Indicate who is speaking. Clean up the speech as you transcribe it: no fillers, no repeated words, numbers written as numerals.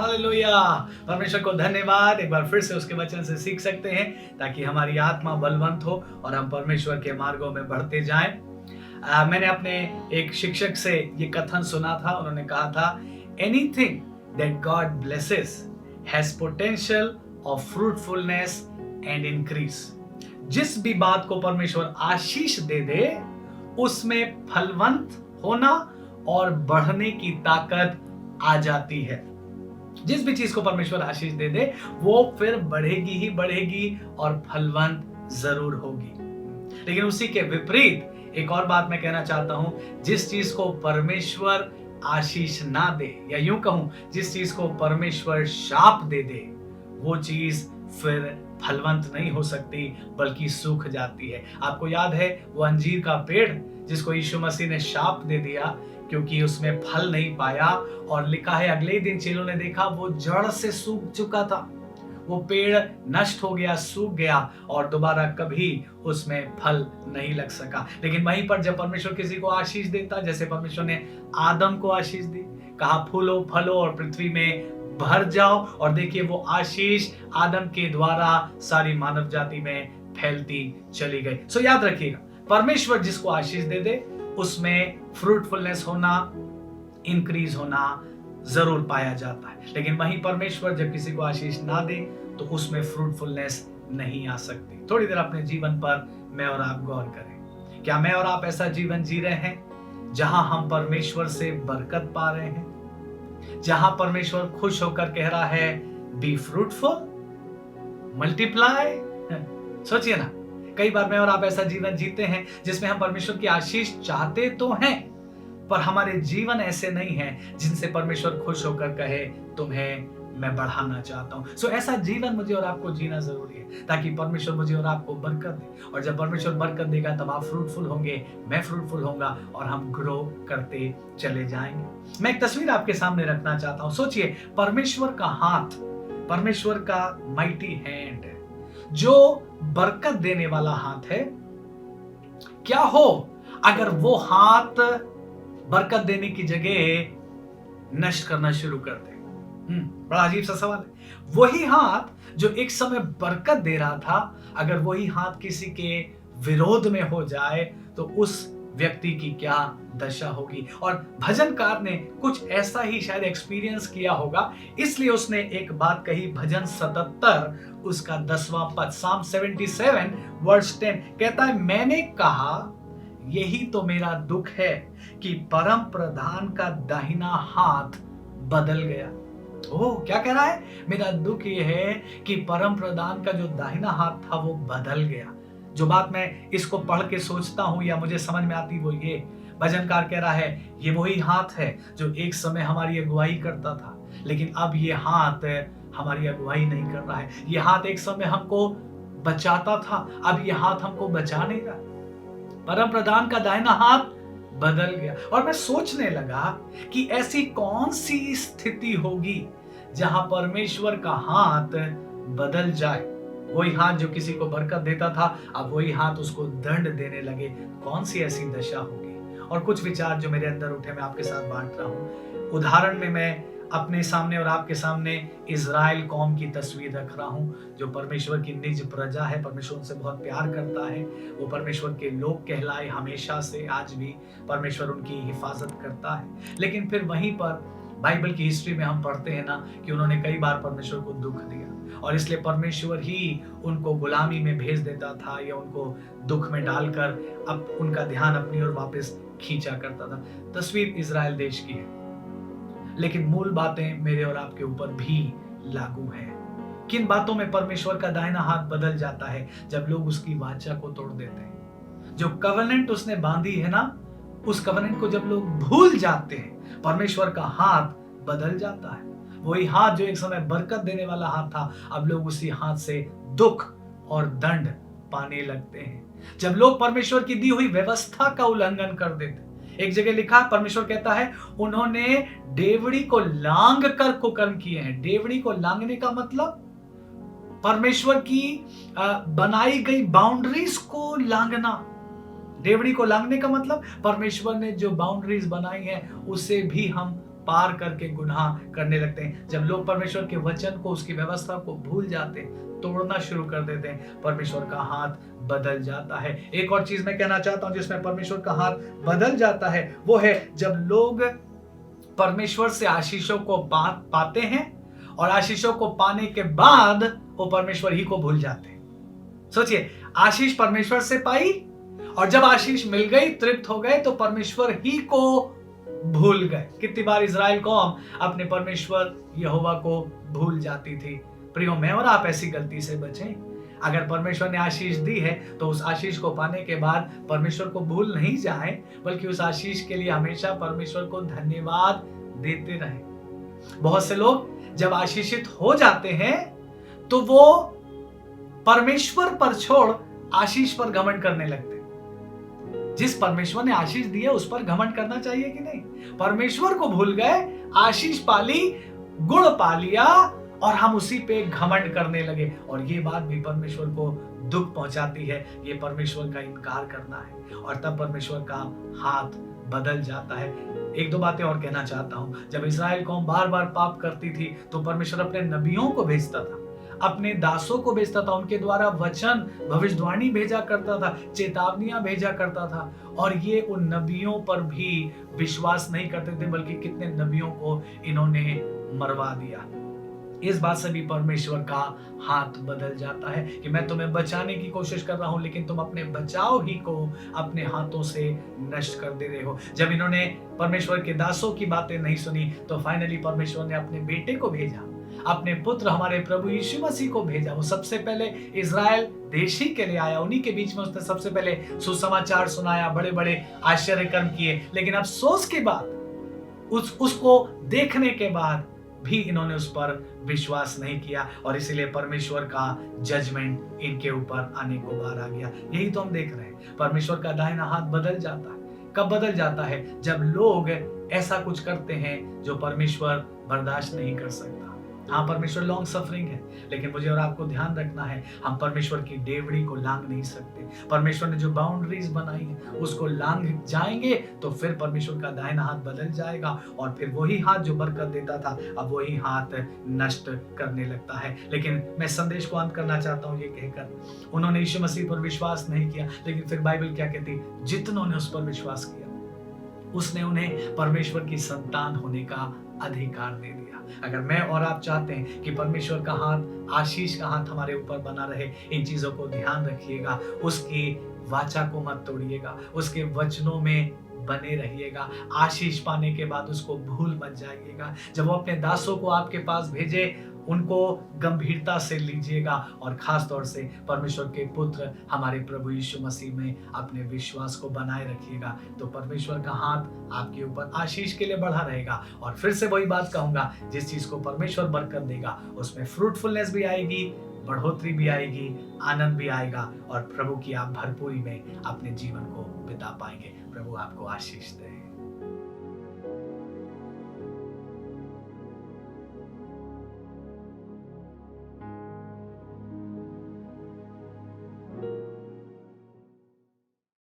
Speaker 1: Hallelujah. परमेश्वर को धन्यवाद, एक बार फिर से उसके वचन से सीख सकते हैं ताकि हमारी आत्मा बलवंत हो और हम परमेश्वर के मार्गों में बढ़ते जाएं। मैंने अपने एक शिक्षक से ये कथन सुना था। उन्होंने कहा था, anything that God blesses has potential of fruitfulness and increase. जिस भी बात को परमेश्वर आशीष दे दे उसमें फलवंत होना और बढ़ने की ताकत आ जाती है। जिस भी चीज को परमेश्वर आशीष दे दे वो फिर बढ़ेगी ही बढ़ेगी और फलवंत जरूर होगी। लेकिन उसी के विपरीत एक और बात मैं कहना चाहता हूं, जिस चीज को परमेश्वर आशीष ना दे, या यूं कहूं जिस चीज को परमेश्वर शाप दे दे, वो चीज फिर फलवंत नहीं हो सकती बल्कि सूख जाती है। आपको याद है वो अंजीर का पेड़ जिसको यीशु मसीह ने शाप दे दिया क्योंकि उसमें फल नहीं पाया, और लिखा है अगले ही दिन चेलों ने देखा वो जड़ से सूख चुका था, वो पेड़ नष्ट हो गया, सूख गया और दोबारा कभी उसमें फल नहीं लग सका। लेकिन वहीं पर जब परमेश्वर किसी को आशीष देता, जैसे परमेश्वर ने आदम को आशीष दी, कहा फूलो फलो और पृथ्वी में भर जाओ, और देखिए वो आशीष आदम के द्वारा सारी मानव जाति में फैलती चली गई। सो याद रखिएगा, परमेश्वर जिसको आशीष दे दे उसमें फ्रूटफुलनेस होना, इंक्रीज होना जरूर पाया जाता है। लेकिन वहीं परमेश्वर जब किसी को आशीष ना दे तो उसमें फ्रूटफुलनेस नहीं आ सकती। थोड़ी देर अपने जीवन पर मैं और आप गौर करें। क्या मैं और आप ऐसा जीवन जी रहे हैं जहां हम परमेश्वर से बरकत पा रहे हैं, जहां परमेश्वर खुश होकर कह रहा है बी फ्रूटफुल, मल्टीप्लाई? सोचिए ना, कई बार मैं और आप ऐसा जीवन जीते हैं जिसमें हम परमेश्वर की आशीष चाहते तो हैं पर हमारे जीवन ऐसे नहीं हैं जिनसे परमेश्वर खुश होकर कहे तुम्हें मैं बढ़ाना चाहता हूं। सो ऐसा जीवन मुझे और आपको जीना जरूरी है ताकि परमेश्वर मुझे और आपको बरकत दे, और जब परमेश्वर बरकत देगा तब आप फ्रूटफुल होंगे, मैं फ्रूटफुल होगा और हम ग्रो करते चले जाएंगे। मैं एक तस्वीर आपके सामने रखना चाहता हूं। सोचिए, परमेश्वर का हाथ, परमेश्वर का माइटी हैंड जो बरकत देने वाला हाथ है, क्या हो अगर वो हाथ बरकत देने की जगह नष्ट करना शुरू कर दे? बड़ा अजीब सा सवाल है। वही हाथ जो एक समय बरकत दे रहा था, अगर वही हाथ किसी के विरोध में हो जाए तो उस व्यक्ति की क्या दशा होगी। और भजनकार ने कुछ ऐसा ही शायद एक्सपीरियंस किया होगा, इसलिए उसने एक बात कही। भजन 77 उसका 10वां पद, Psalm 77 वर्स 10 कहता है, मैंने कहा यही तो मेरा दुख है कि परम प्रधान का दाहिना हाथ बदल गया। ओह, क्या कह रहा है? मेरा दुख यह है कि परम प्रधान का जो दाहिना हाथ था वो बदल गया। जो बात मैं इसको पढ़ के सोचता हूं या मुझे समझ में आती वो ये, भजनकार कह रहा है ये वही हाथ है जो एक समय हमारी अगुवाई करता था, लेकिन अब ये हाथ हमारी अगुवाई नहीं कर रहा है। ये हाथ एक समय हमको बचाता था, अब ये हाथ हमको बचा नहीं रहा। परम प्रधान का दाहिना हाथ बदल गया। और मैं सोचने लगा कि ऐसी कौन सी स्थिति होगी जहां परमेश्वर का हाथ बदल जाए। वही हाथ जो किसी को बरकत देता था, अब वही हाथ उसको दंड देने लगे। कौन सी ऐसी दशा होगी? और कुछ विचार जो मेरे अंदर उठे मैं आपके साथ बांट रहा हूं। उदाहरण में मैं अपने सामने और आपके सामने इज़राइल कौम की तस्वीर रख रहा हूं, जो परमेश्वर की निज प्रजा है, परमेश्वर उनसे बहुत प्यार करता है, वो परमेश्वर के लोग कहलाए हमेशा से, आज भी परमेश्वर उनकी हिफाजत करता है। लेकिन फिर वहीं पर बाइबल की हिस्ट्री में हम पढ़ते हैं ना कि उन्होंने कई बार परमेश्वर को दुख दिया, और इसलिए परमेश्वर ही उनको गुलामी में भेज देता था या उनको दुख में डालकर अब उनका ध्यान अपनी ओर वापस खींचा करता था। तस्वीर इज़राइल देश की है, लेकिन मूल बातें मेरे और आपके ऊपर भी लागू है। किन बातों में परमेश्वर का दाहिना हाथ बदल जाता है? जब लोग उसकी वाचा को तोड़ देते हैं। जो कवेनेंट उसने बांधी है ना, उस कवेनेंट को जब लोग भूल जाते हैं, परमेश्वर का हाथ बदल जाता है। वही हाथ जो एक समय बरकत देने वाला हाथ था, अब लोग उसी हाथ से दुख और दंड पाने लगते हैं। जब लोग परमेश्वर की दी हुई व्यवस्था का उल्लंघन कर देते, एक जगह लिखा, परमेश्वर कहता है उन्होंने डेवड़ी को लांग कर कुकर्म किए हैं। डेवड़ी को लांगने का मतलब परमेश्वर की बनाई गई बाउंड्रीज को लांगना। डेवड़ी को लांगने का मतलब परमेश्वर ने जो बाउंड्रीज बनाई हैं उसे भी हम पार करके गुनाह करने लगते हैं। जब लोग परमेश्वर के वचन को, उसकी व्यवस्था को भूल जाते हैं, तोड़ना शुरू कर देते हैं, परमेश्वर का हाथ बदल जाता है। एक और चीज मैं कहना चाहता हूं जिसमें परमेश्वर का हाथ बदल जाता है, वो है जब लोग परमेश्वर से आशीषों को पाते हैं और आशीषों को पाने के बाद वो परमेश्वर ही को भूल जाते हैं। सोचिए, आशीष परमेश्वर से पाई और जब आशीष मिल गई, तृप्त हो गए, तो परमेश्वर ही को भूल गए। कितनी बार इज़राइल कौम अपने परमेश्वर यहोवा को भूल जाती थी। प्रियो, मैं और आप ऐसी गलती से बचें। अगर परमेश्वर ने आशीष दी है तो उस आशीष को पाने के बाद परमेश्वर को भूल नहीं जाएं, बल्कि उस आशीष के लिए हमेशा परमेश्वर को धन्यवाद देते रहें। बहुत से लोग जब आशीषित हो जाते हैं तो वो परमेश्वर पर छोड़ आशीष पर घमंड करने लगते हैं। जिस परमेश्वर ने आशीष दी है उस पर घमंड करना चाहिए कि नहीं? परमेश्वर को भूल गए, आशीष पाली, गुण पा लिया और हम उसी पे घमंड करने लगे, और ये बात भी परमेश्वर को दुख पहुंचाती है। ये परमेश्वर का इनकार करना है और तब परमेश्वर का हाथ बदल जाता है। एक दो बातें और कहना चाहता हूं। जब इज़राइल कौम बार बार पाप करती थी तो परमेश्वर अपने नबियों को भेजता था, अपने दासों को भेजता था, उनके द्वारा वचन, भविष्यवाणी भेजा करता था, चेतावनियां भेजा करता था, और ये उन नबियों पर भी विश्वास नहीं करते थे, बल्कि कितने नबियों को इन्होंने मरवा दिया। इस बात से भी परमेश्वर का हाथ बदल जाता है कि मैं तुम्हें बचाने की कोशिश कर रहा हूं, लेकिन तुम अपने बचाव ही को अपने हाथों से नष्ट कर दे रहे हो। जब इन्होंने परमेश्वर के दासों की बातें नहीं सुनी तो फाइनली परमेश्वर ने अपने बेटे को भेजा, अपने पुत्र हमारे प्रभु यीशु मसीह को भेजा। वो सबसे पहले इज़राइल देश ही के लिए आया, उन्हीं के बीच में उसने सबसे पहले सुसमाचार सुनाया, बड़े बड़े आश्चर्य कर्म किए, लेकिन अफसोस के बाद उसको देखने के बाद भी इन्होंने उस पर विश्वास नहीं किया, और इसीलिए परमेश्वर का जजमेंट इनके ऊपर आने को बार आ गया। यही तो हम देख रहे हैं, परमेश्वर का दाहिना हाथ बदल जाता है। कब बदल जाता है? जब लोग ऐसा कुछ करते हैं जो परमेश्वर बर्दाश्त नहीं कर सकता। हाँ, परमेश्वर लॉन्ग सफरिंग है, लेकिन मुझे और आपको ध्यान रखना है, हम परमेश्वर की डेवड़ी को लांघ नहीं सकते। परमेश्वर ने जो बाउंड्रीज बनाई है उसको लांघ जाएंगे तो फिर परमेश्वर का दाहिना हाथ बदल जाएगा, और फिर वही हाथ जो बरकत देता था अब वही हाथ नष्ट करने लगता है। लेकिन मैं संदेश को अंत करना चाहता हूँ ये कहकर, उन्होंने यीशु मसीह पर विश्वास नहीं किया, लेकिन फिर बाइबल क्या कहती? जितनों ने उस पर विश्वास किया उसने उन्हें परमेश्वर की संतान होने का अधिकार दे दिया। अगर मैं और आप चाहते हैं कि परमेश्वर का हाथ, आशीष का हाथ हमारे ऊपर बना रहे, इन चीजों को ध्यान रखिएगा, उसकी वाचा को मत तोड़िएगा, उसके वचनों में बने रहिएगा। आशीष पाने के बाद उसको भूल मत जाइएगा। जब वो अपने दासों को आपके पास भेजे, उनको गंभीरता से लीजिएगा, और खास तौर से परमेश्वर के पुत्र हमारे प्रभु यीशु मसीह में अपने विश्वास को बनाए रखिएगा, तो परमेश्वर का हाथ आपके ऊपर आशीष के लिए बढ़ा रहेगा। और फिर से वही बात कहूंगा, जिस चीज को परमेश्वर बरकत देगा उसमें फ्रूटफुलनेस भी आएगी, बढ़ोतरी भी आएगी, आनंद भी आएगा, और प्रभु की आप भरपूरी में अपने जीवन को बिता पाएंगे। प्रभु आपको आशीष दे।